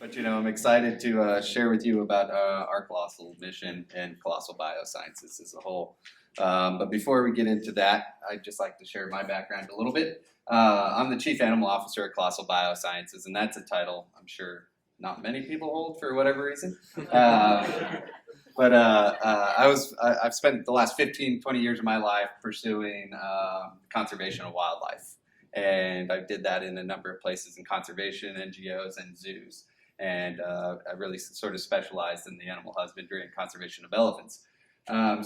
But I'm excited to share with you about our Colossal mission and Colossal Biosciences as a whole. But before we get into that, I'd just like to share my background a little bit. I'm the Chief Animal Officer at Colossal Biosciences, and that's a title I'm sure not many people hold for whatever reason. But I've spent the last 15, 20 years of my life pursuing conservation of wildlife. And I did that in a number of places in conservation, NGOs, and zoos. And I really sort of specialized in the animal husbandry and conservation of elephants. I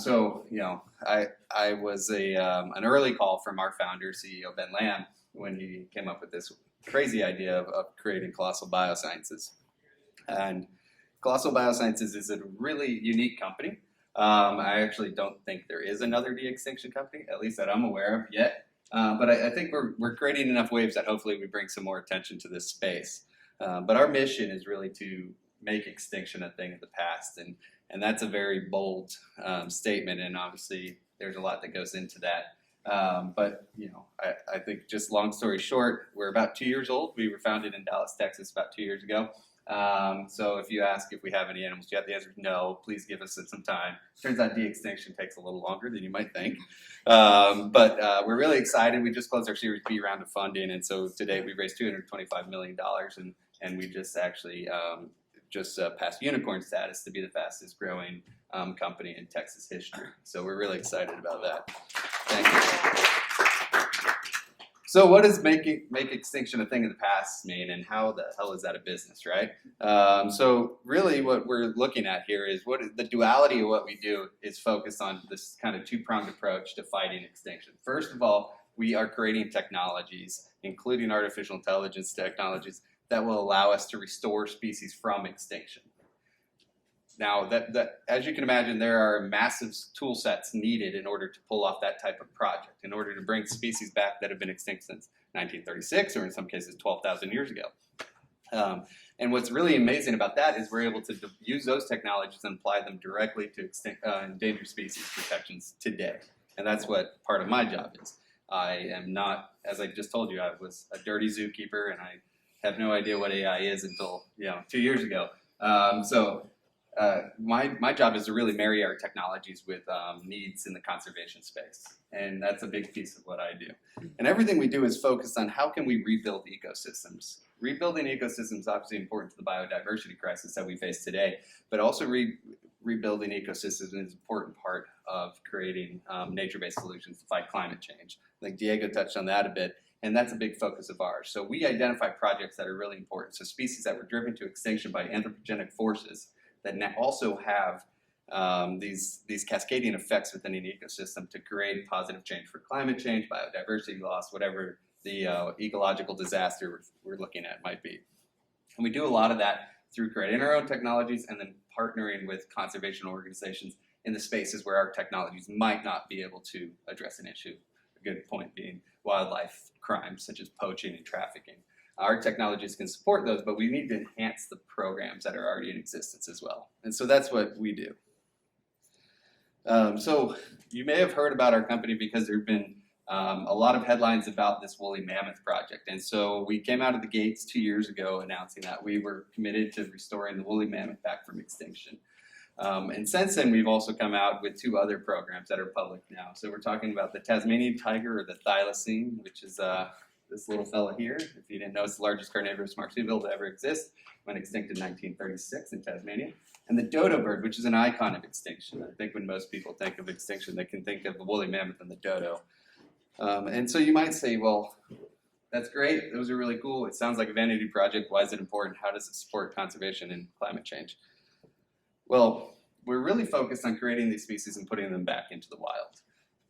was an early call from our founder, CEO Ben Lamb, when he came up with this crazy idea of creating Colossal Biosciences. And Colossal Biosciences is a really unique company. I actually don't think there is another de-extinction company, at least that I'm aware of yet. But I think we're creating enough waves that hopefully we bring some more attention to this space. But our mission is really to make extinction a thing of the past, and that's a very bold statement, and obviously there's a lot that goes into that. But I think just long story short, we're about 2 years old. We were founded in Dallas, Texas about 2 years ago. So if you ask if we have any animals yet, the answer is no. Please give us some time. Turns out de-extinction takes a little longer than you might think. But we're really excited. We just closed our Series B round of funding, and so today we raised $225 million, and we just actually passed unicorn status to be the fastest growing company in Texas history. So we're really excited about that. Thank you. So what does make extinction a thing of the past mean, and how the hell is that a business, right? So really what we're looking at here is the duality of what we do is focused on this kind of two-pronged approach to fighting extinction. First of all, we are creating technologies, including artificial intelligence technologies, that will allow us to restore species from extinction. Now, as you can imagine, there are massive tool sets needed in order to pull off that type of project, in order to bring species back that have been extinct since 1936, or in some cases 12,000 years ago. And what's really amazing about that is we're able to use those technologies and apply them directly to endangered species protections today. And that's what part of my job is. I am not, as I just told you, I was a dirty zookeeper, and I have no idea what AI is until 2 years ago. My job is to really marry our technologies with needs in the conservation space, and that's a big piece of what I do. And everything we do is focused on how can we rebuild ecosystems. Rebuilding ecosystems is obviously important to the biodiversity crisis that we face today, but also rebuilding ecosystems is an important part of creating nature-based solutions to fight climate change. I think Diego touched on that a bit, and that's a big focus of ours. So we identify projects that are really important. So species that were driven to extinction by anthropogenic forces that now also have these cascading effects within an ecosystem to create positive change for climate change, biodiversity loss, whatever the ecological disaster we're looking at might be. And we do a lot of that through creating our own technologies and then partnering with conservation organizations in the spaces where our technologies might not be able to address an issue. A good point being wildlife crimes such as poaching and trafficking. Our technologies can support those, but we need to enhance the programs that are already in existence as well. And so that's what we do. So you may have heard about our company because there have been a lot of headlines about this woolly mammoth project. And so we came out of the gates 2 years ago announcing that we were committed to restoring the woolly mammoth back from extinction. And since then, we've also come out with 2 other programs that are public now. So we're talking about the Tasmanian tiger, or the thylacine, which is this little fella here. If you didn't know, it's the largest carnivorous marsupial to ever exist, went extinct in 1936 in Tasmania. And the dodo bird, which is an icon of extinction. I think when most people think of extinction, they can think of the woolly mammoth and the dodo. And so you might say, well, that's great. Those are really cool. It sounds like a vanity project. Why is it important? How does it support conservation and climate change? Well, we're really focused on creating these species and putting them back into the wild.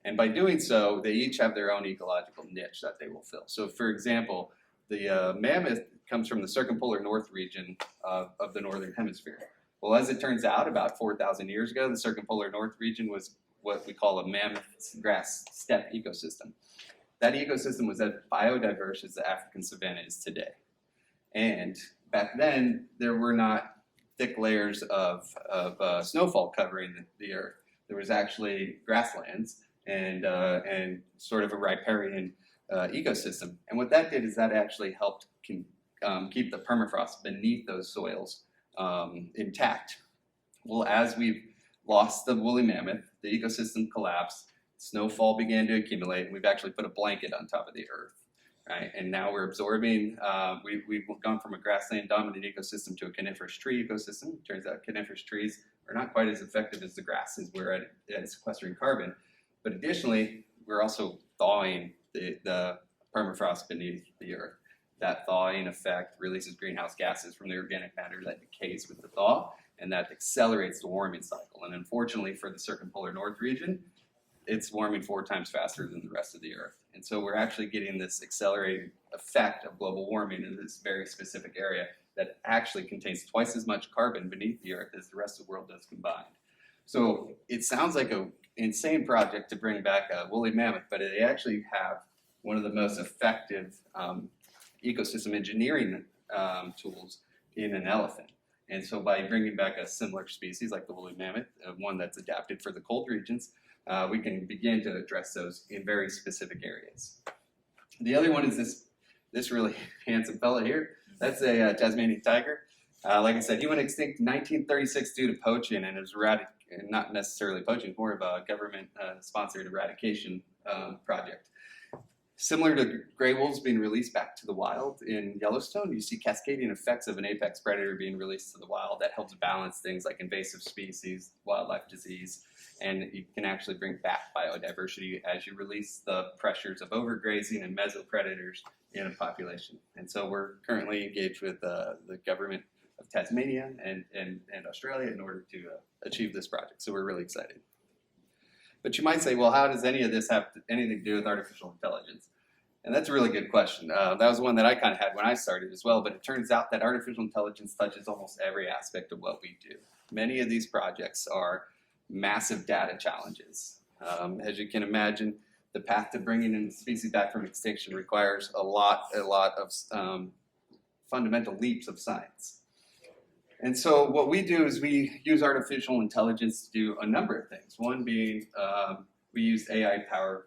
And by doing so, they each have their own ecological niche that they will fill. So for example, the mammoth comes from the circumpolar north region of the northern hemisphere. Well, as it turns out, about 4,000 years ago, the circumpolar north region was what we call a mammoth grass steppe ecosystem. That ecosystem was as biodiverse as the African savanna is today. And back then, there were not thick layers of snowfall covering the earth. There was actually grasslands and sort of a riparian ecosystem. And what that did is that actually helped keep the permafrost beneath those soils intact. Well, as we've lost the woolly mammoth, the ecosystem collapsed, snowfall began to accumulate, and we've actually put a blanket on top of the earth, right? And now we're absorbing, we've gone from a grassland dominant ecosystem to a coniferous tree ecosystem. Turns out coniferous trees are not quite as effective as the grasses were at sequestering carbon. But additionally, we're also thawing the permafrost beneath the earth. That thawing effect releases greenhouse gases from the organic matter that decays with the thaw, and that accelerates the warming cycle. And unfortunately for the circumpolar north region, it's warming 4 times faster than the rest of the earth. And so we're actually getting this accelerated effect of global warming in this very specific area that actually contains twice as much carbon beneath the earth as the rest of the world does combined. So it sounds like an insane project to bring back a woolly mammoth, but they actually have one of the most effective ecosystem engineering tools in an elephant. And so by bringing back a similar species like the woolly mammoth, one that's adapted for the cold regions, we can begin to address those in very specific areas. The other one is this really handsome fella here. That's a Tasmanian tiger. Like I said, he went extinct in 1936 due to poaching, and it was not necessarily poaching, more of a government-sponsored eradication project. Similar to gray wolves being released back to the wild in Yellowstone, you see cascading effects of an apex predator being released to the wild that helps balance things like invasive species, wildlife disease, and you can actually bring back biodiversity as you release the pressures of overgrazing and mesopredators in a population. And so we're currently engaged with the government of Tasmania and Australia in order to achieve this project. So we're really excited. But you might say, well, how does any of this have anything to do with artificial intelligence? And that's a really good question. That was one that I kind of had when I started as well, but it turns out that artificial intelligence touches almost every aspect of what we do. Many of these projects are massive data challenges. As you can imagine, the path to bringing in species back from extinction requires a lot of fundamental leaps of science. And so what we do is we use artificial intelligence to do a number of things. One being we use AI-powered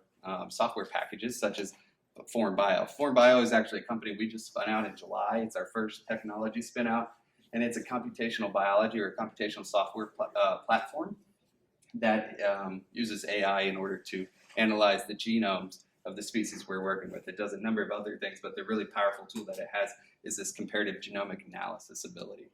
software packages such as Form Bio. Form Bio is actually a company we just spun out in July. It's our first technology spin out, and it's a computational biology or a computational software platform that uses AI in order to analyze the genomes of the species we're working with. It does a number of other things, but the really powerful tool that it has is this comparative genomic analysis ability.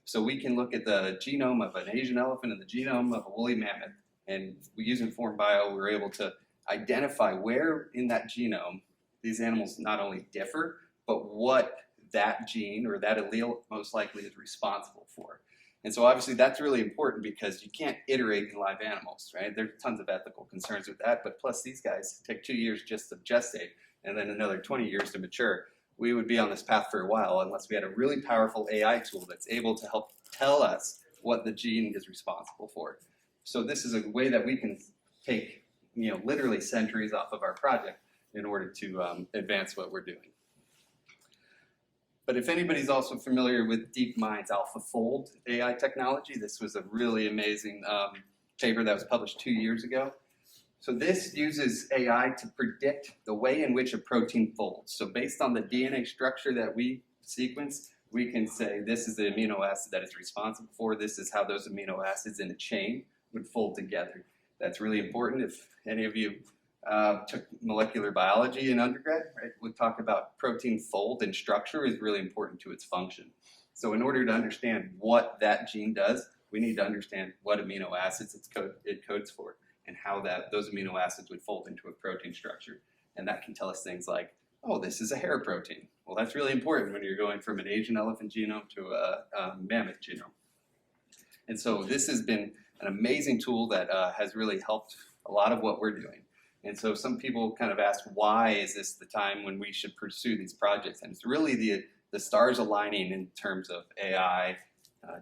So we can look at the genome of an Asian elephant and the genome of a woolly mammoth, and using Form Bio, we're able to identify where in that genome these animals not only differ, but what that gene or that allele most likely is responsible for. And so obviously that's really important because you can't iterate in live animals, right? There's tons of ethical concerns with that, but plus these guys take 2 years just to gestate and then another 20 years to mature. We would be on this path for a while unless we had a really powerful AI tool that's able to help tell us what the gene is responsible for. So this is a way that we can take literally centuries off of our project in order to advance what we're doing. But if anybody's also familiar with DeepMind's AlphaFold AI technology, this was a really amazing paper that was published 2 years ago. So this uses AI to predict the way in which a protein folds. So based on the DNA structure that we sequence, we can say this is the amino acid that it's responsible for. This is how those amino acids in a chain would fold together. That's really important. If any of you took molecular biology in undergrad, right, we talk about protein fold and structure is really important to its function. So in order to understand what that gene does, we need to understand what amino acids it codes for and how those amino acids would fold into a protein structure. And that can tell us things like, oh, this is a hair protein. Well, that's really important when you're going from an Asian elephant genome to a mammoth genome. And so this has been an amazing tool that has really helped a lot of what we're doing. And so some people kind of ask, why is this the time when we should pursue these projects? And it's really the stars aligning in terms of AI,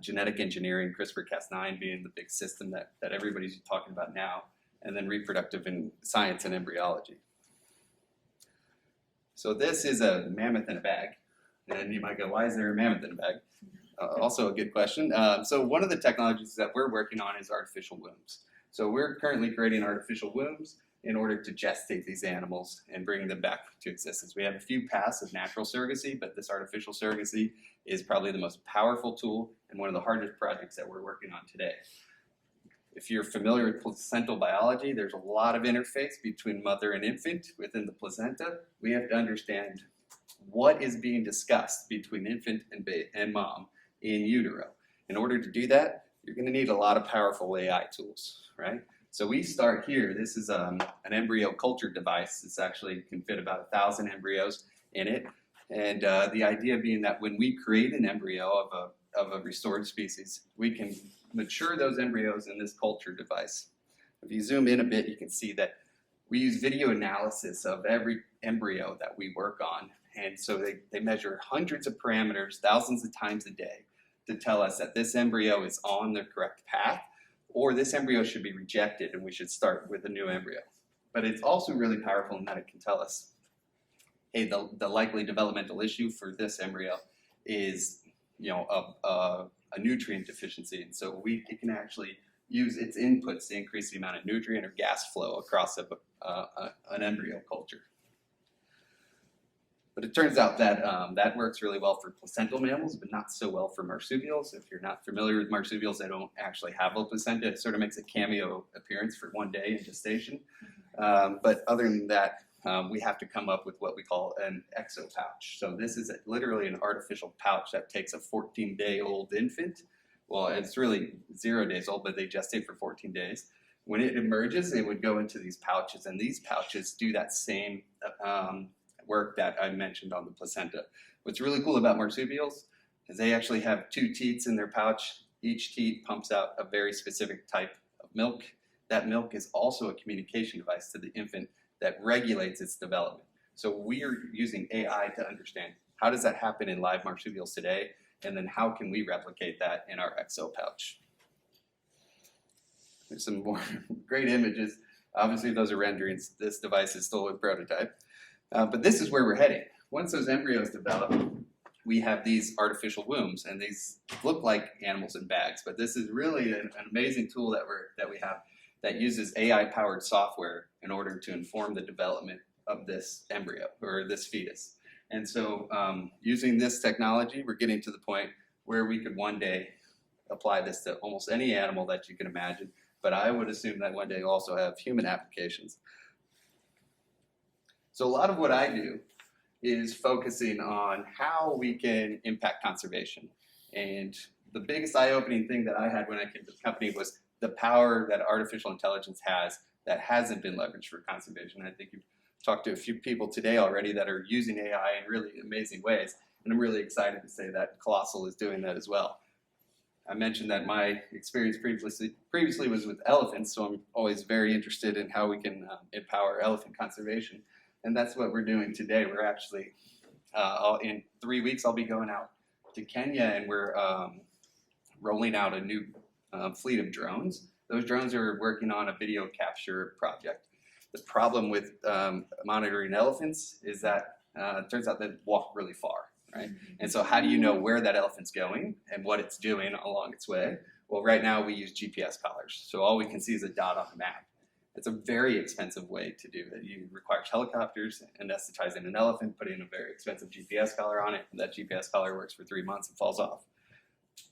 genetic engineering, CRISPR-Cas9 being the big system that everybody's talking about now, and then reproductive in science and embryology. So this is a mammoth in a bag. And you might go, why is there a mammoth in a bag? Also a good question. So one of the technologies that we're working on is artificial wombs. So we're currently creating artificial wombs in order to gestate these animals and bring them back to existence. We have a few paths of natural surrogacy, but this artificial surrogacy is probably the most powerful tool and one of the hardest projects that we're working on today. If you're familiar with placental biology, there's a lot of interface between mother and infant within the placenta. We have to understand what is being discussed between infant and mom in utero. In order to do that, you're going to need a lot of powerful AI tools, right? So we start here. This is an embryo culture device. This actually can fit about 1,000 embryos in it. And the idea being that when we create an embryo of a restored species, we can mature those embryos in this culture device. If you zoom in a bit, you can see that we use video analysis of every embryo that we work on. And so they measure hundreds of parameters, thousands of times a day to tell us that this embryo is on the correct path, or this embryo should be rejected and we should start with a new embryo. But it's also really powerful in that it can tell us, hey, the likely developmental issue for this embryo is, a nutrient deficiency, and so it can actually use its inputs to increase the amount of nutrient or gas flow across an embryo culture. But it turns out that that works really well for placental mammals, but not so well for marsupials. If you're not familiar with marsupials, they don't actually have a placenta. It sort of makes a cameo appearance for one day in gestation. But other than that, we have to come up with what we call an exopouch. So this is literally an artificial pouch that takes a 14-day-old infant. Well, it's really 0 days old, but they gestate for 14 days. When it emerges, it would go into these pouches, and these pouches do that same work that I mentioned on the placenta. What's really cool about marsupials is they actually have 2 teats in their pouch. Each teat pumps out a very specific type of milk. That milk is also a communication device to the infant that regulates its development. So we are using AI to understand how does that happen in live marsupials today, and then how can we replicate that in our exo pouch. There's some more great images. Obviously those are renderings. This device is still a prototype. But this is where we're heading. Once those embryos develop, we have these artificial wombs, and these look like animals in bags, but this is really an amazing tool that we have that uses AI-powered software in order to inform the development of this embryo or this fetus. And so using this technology, we're getting to the point where we could one day apply this to almost any animal that you can imagine, but I would assume that one day we'll also have human applications. So a lot of what I do is focusing on how we can impact conservation. And the biggest eye-opening thing that I had when I came to the company was the power that artificial intelligence has that hasn't been leveraged for conservation. I think you've talked to a few people today already that are using AI in really amazing ways, and I'm really excited to say that Colossal is doing that as well. I mentioned that my experience previously was with elephants, so I'm always very interested in how we can empower elephant conservation, and that's what we're doing today. We're actually, in 3 weeks, I'll be going out to Kenya, and we're rolling out a new fleet of drones. Those drones are working on a video capture project. The problem with monitoring elephants is that it turns out they walk really far, right? And so how do you know where that elephant's going and what it's doing along its way? Well, right now we use GPS collars. So all we can see is a dot on the map. It's a very expensive way to do it. It requires helicopters, anesthetizing an elephant, putting a very expensive GPS collar on it, and that GPS collar works for 3 months and falls off.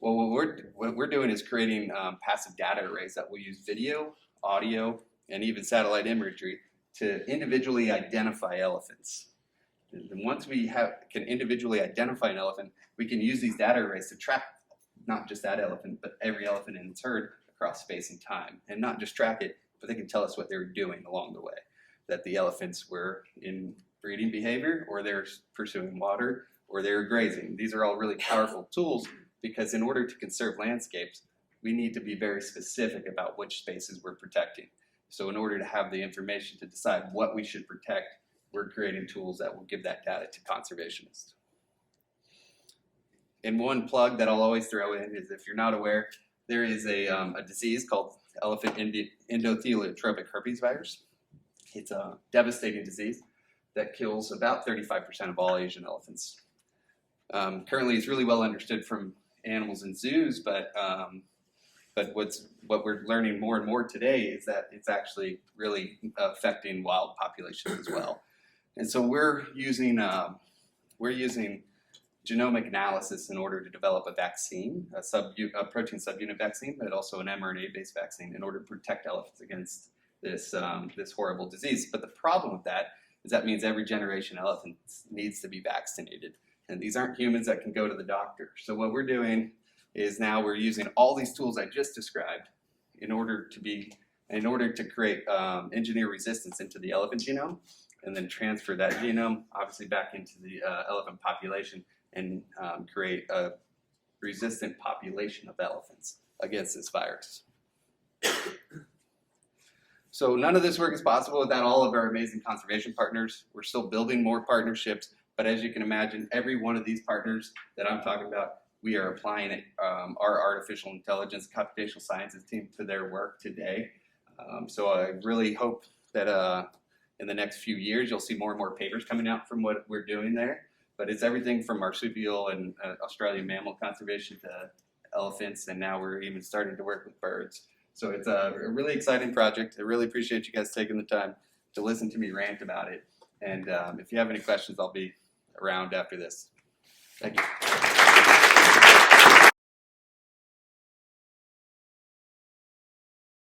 Well, what we're doing is creating passive data arrays that will use video, audio, and even satellite imagery to individually identify elephants. And once we can individually identify an elephant, we can use these data arrays to track not just that elephant, but every elephant in its herd across space and time. And not just track it, but they can tell us what they were doing along the way. That the elephants were in breeding behavior, or they're pursuing water, or they're grazing. These are all really powerful tools, because in order to conserve landscapes, we need to be very specific about which spaces we're protecting. So in order to have the information to decide what we should protect, we're creating tools that will give that data to conservationists. And one plug that I'll always throw in is, if you're not aware, there is a disease called elephant endotheliotrophic herpes virus. It's a devastating disease that kills about 35% of all Asian elephants. Currently, it's really well understood from animals in zoos, but But what we're learning more and more today is that it's actually really affecting wild populations as well. And so we're using genomic analysis in order to develop a vaccine, a protein subunit vaccine, but also an mRNA-based vaccine in order to protect elephants against this horrible disease. But the problem with that is that means every generation of elephants needs to be vaccinated. And these aren't humans that can go to the doctor. So what we're doing is now we're using all these tools I just described in order to create engineer resistance into the elephant genome, and then transfer that genome obviously back into the elephant population and create a resistant population of elephants against this virus. So none of this work is possible without all of our amazing conservation partners. We're still building more partnerships, but as you can imagine, every one of these partners that I'm talking about, we are applying our artificial intelligence, computational sciences team to their work today. So I really hope that in the next few years, you'll see more and more papers coming out from what we're doing there. But it's everything from marsupial and Australian mammal conservation to elephants, and now we're even starting to work with birds. So it's a really exciting project. I really appreciate you guys taking the time to listen to me rant about it. And if you have any questions, I'll be around after this. Thank you.